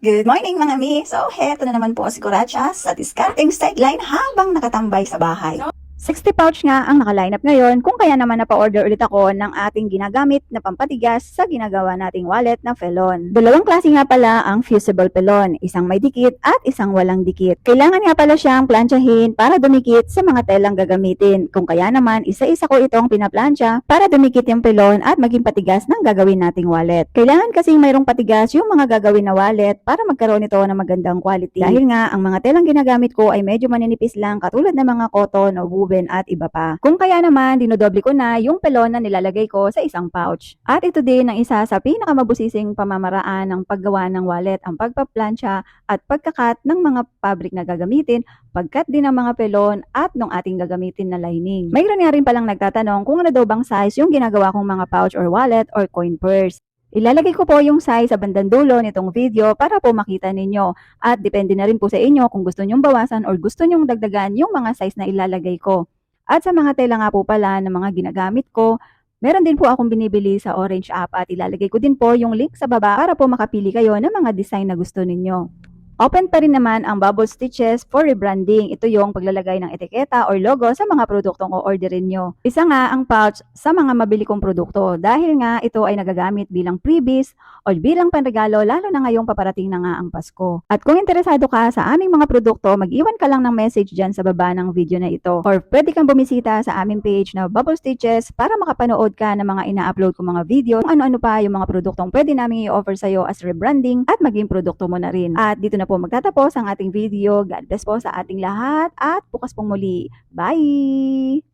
Good morning mga mi! So, heto na naman po si Kuratsa sa discarding sideline habang nakatambay sa bahay. 60 pouch nga ang naka-line up ngayon kung kaya naman napa-order ulit ako ng ating ginagamit na pampatigas sa ginagawa nating wallet na felon. Dalawang klase nga pala ang fusible felon, isang may dikit at isang walang dikit. Kailangan nga pala siyang plansyahin para dumikit sa mga telang gagamitin. Kung kaya naman, isa-isa ko itong pinaplansya para dumikit yung felon at maging patigas ng gagawin nating wallet. Kailangan kasing mayroong patigas yung mga gagawin na wallet para magkaroon ito ng magandang quality. Dahil nga, ang mga telang ginagamit ko ay medyo maninipis lang katulad ng mga cotton o woven at iba pa. Kung kaya naman, dinodoble ko na yung pelon na nilalagay ko sa isang pouch. At ito din ang isa sa pinakamabusising pamamaraan ng paggawa ng wallet, ang pagpaplansya at pagkakat ng mga fabric na gagamitin, pagkat din ng mga pelon at ng ating gagamitin na lining. Mayroon nga rin palang nagtatanong kung ano daw bang size yung ginagawa kong mga pouch or wallet or coin purse. Ilalagay ko po yung size sa bandang dulo nitong video para po makita ninyo. At depende na rin po sa inyo kung gusto nyong bawasan or gusto nyong dagdagan yung mga size na ilalagay ko. At sa mga tela nga po pala ng mga ginagamit ko, meron din po akong binibili sa Orange app at ilalagay ko din po yung link sa baba para po makapili kayo ng mga design na gusto ninyo. Open pa rin naman ang Bubble Stitches for rebranding. Ito yung paglalagay ng etiketa or logo sa mga produktong o-orderin nyo. Isa nga ang pouch sa mga mabili kong produkto dahil nga ito ay nagagamit bilang freebies o bilang panregalo lalo na ngayong paparating na nga ang Pasko. At kung interesado ka sa aming mga produkto, mag-iwan ka lang ng message dyan sa baba ng video na ito. Or pwede kang bumisita sa aming page na Bubble Stitches para makapanood ka ng mga ina-upload kong mga video, kung ano-ano pa yung mga produktong pwede namin i-offer sa'yo as rebranding at maging produkto mo na rin. At dito na po magtatapos ang ating video. God bless po sa ating lahat at bukas pong muli. Bye!